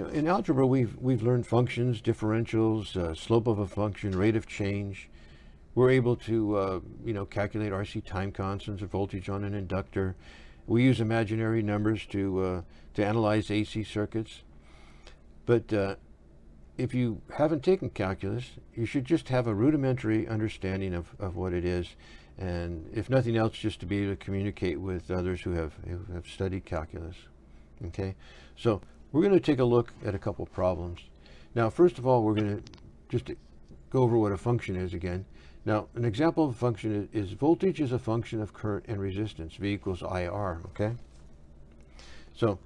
in algebra, we've learned functions, differentials, slope of a function, rate of change. We're able to calculate RC time constants, voltage on an inductor. We use imaginary numbers to analyze AC circuits. But if you haven't taken calculus, you should just have a rudimentary understanding of what it is, and if nothing else, just to be able to communicate with others who have studied calculus. Okay, so we're going to take a look at a couple problems. Now, first of all, we're going to just go over what a function is again. Now, an example of a function is voltage is a function of current and resistance. V equals IR, okay? So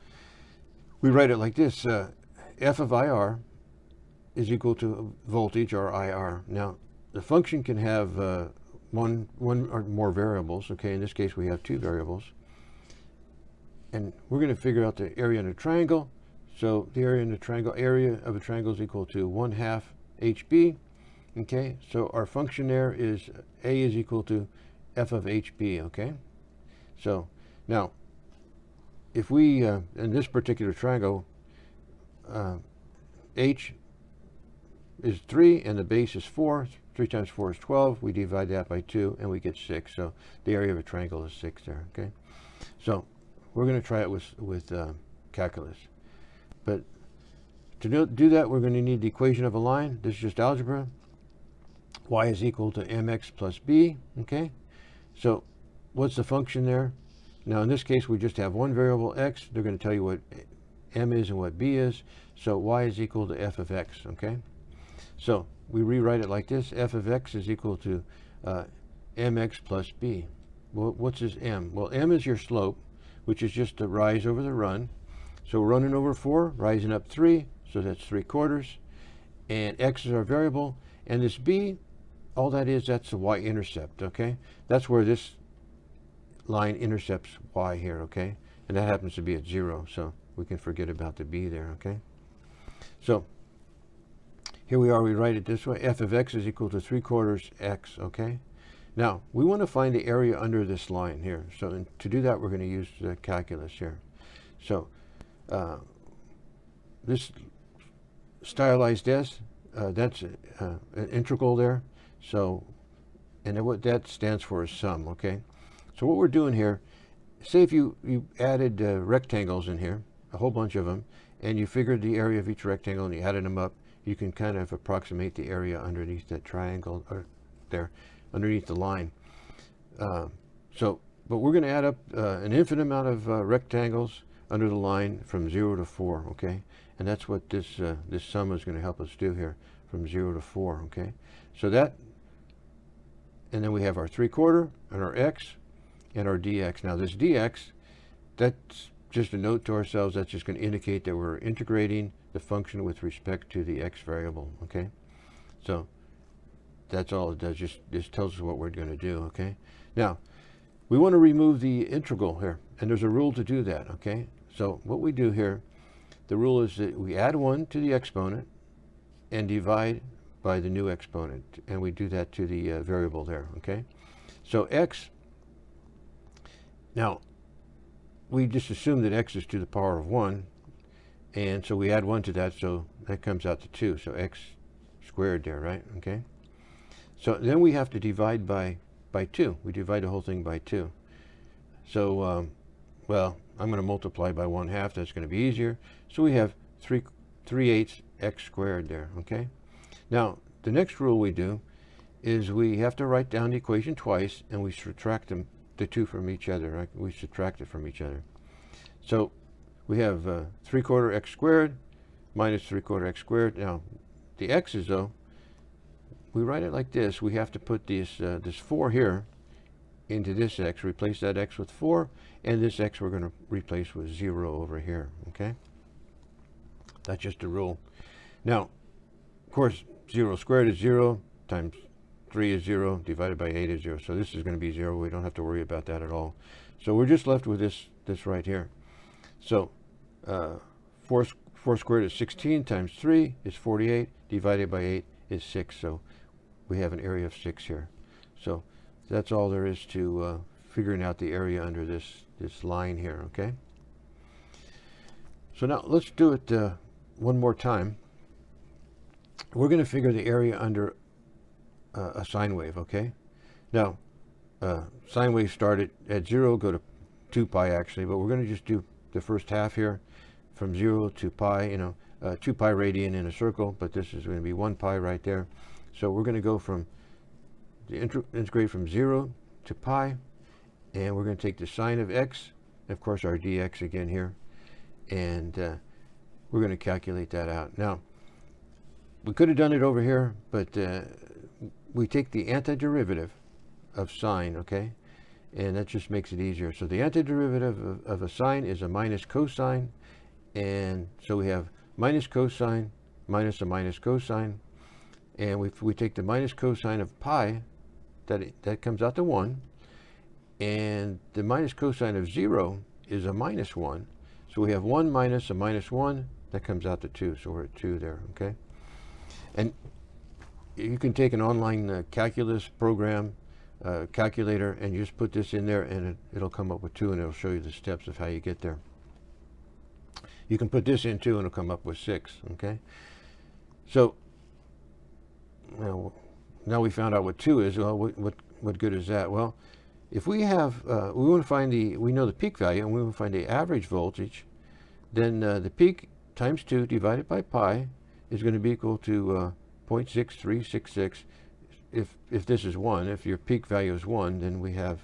we write it like this. F of IR is equal to voltage, or IR. Now, the function can have one or more variables, okay? In this case, we have two variables. And we're going to figure out the area in a triangle. So the area of a triangle is equal to 1/2 HB. Okay, so our function there is A is equal to F of HB, okay? So now, if we, in this particular triangle, H is 3 and the base is 4. 3 times 4 is 12. We divide that by 2 and we get 6. So the area of a triangle is 6 there, okay? So we're going to try it with calculus. But to do that, we're going to need the equation of a line. This is just algebra. Y is equal to mx plus b, okay? So what's the function there? Now in this case, we just have one variable x. They're going to tell you what m is and what b is. So y is equal to f of x, okay? So we rewrite it like this. F of x is equal to mx plus b. Well, what's this m? Well, m is your slope, which is just the rise over the run. So we're running over 4, rising up 3, so that's 3/4. And x is our variable. And this b, all that is, that's the y-intercept, okay? That's where this line intercepts y here, okay? And that happens to be at 0, so we can forget about the b there, okay? So here we are, we write it this way. F of x is equal to 3/4 x, okay? Now, we want to find the area under this line here. So to do that, we're going to use the calculus here. So this stylized s, that's an integral there. So, and what that stands for is sum, okay? So what we're doing here, say if you added rectangles in here, a whole bunch of them, and you figured the area of each rectangle and you added them up, you can kind of approximate the area underneath that triangle, or there, underneath the line. But we're going to add up an infinite amount of rectangles under the line from 0 to 4, okay? And that's what this sum is going to help us do here, from 0 to 4, okay? So that, and then we have our 3/4 and our x and our dx. Now this dx, that's just a note to ourselves. That's just going to indicate that we're integrating the function with respect to the x variable, okay? So that's all it does. Just tells us what we're going to do, okay? Now, we want to remove the integral here, and there's a rule to do that, okay? So what we do here, the rule is that we add 1 to the exponent and divide by the new exponent, and we do that to the variable there, okay? So x, now we just assume that x is to the power of 1, and so we add 1 to that, so that comes out to 2, so x squared there, right? Okay. So then we have to divide by 2. We divide the whole thing by 2. So, well, I'm going to multiply by 1/2. That's going to be easier. So we have 3/8 x squared there, okay? Now, the next rule we do is we have to write down the equation twice, and we subtract the 2 from each other, right? We subtract it from each other. So we have 3/4 x squared minus 3/4 x squared. Now, the x's, though, we write it like this. We have to put this 4 here into this x, replace that x with 4, and this x we're going to replace with 0 over here, okay? That's just a rule. Now, of course, 0 squared is 0, times 3 is 0, divided by 8 is 0. So this is going to be 0. We don't have to worry about that at all. So we're just left with this right here. So 4 squared is 16, times 3 is 48, divided by 8 is 6. So we have an area of 6 here. So that's all there is to figuring out the area under this line here, okay? So now let's do it one more time. We're going to figure the area under a sine wave, okay? Now, sine waves start at 0, go to 2 pi actually, but we're going to just do the first half here from 0 to pi, 2 pi radian in a circle, but this is going to be 1 pi right there. So we're going to go from integrate from 0 to pi, and we're going to take the sine of x, of course our dx again here, and we're going to calculate that out. Now, we could have done it over here, but we take the antiderivative of sine, okay? And that just makes it easier. So the antiderivative of a sine is a minus cosine, and so we have minus cosine minus a minus cosine, and we take the minus cosine of pi, that comes out to 1, and the minus cosine of 0 is a minus 1. So we have 1 minus a minus 1, that comes out to 2, so we're at 2 there, okay? And you can take an online calculus program, calculator, and you just put this in there, and it'll come up with 2, and it'll show you the steps of how you get there. You can put this in too, and it'll come up with 6, okay? So now we found out what 2 is. Well, what good is that? Well, if we have, we want to find we know the peak value, and we want to find the average voltage, then the peak times 2 divided by pi is going to be equal to 0.6366. If this is 1, if your peak value is 1, then we have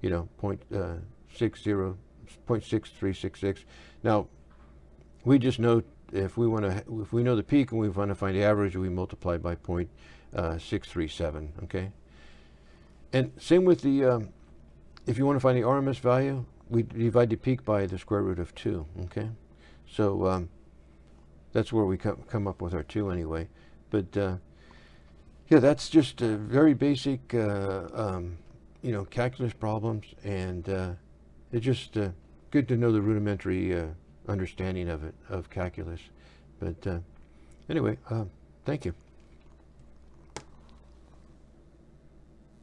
0.6366. Now, we just know if we know the peak and we want to find the average, we multiply by 0.637. Okay. And same with the if you want to find the RMS value, we divide the peak by the square root of 2. Okay. So that's where we come up with our 2 anyway. But yeah, that's just very basic, calculus problems, and it's just good to know the rudimentary understanding of calculus. But anyway, thank you.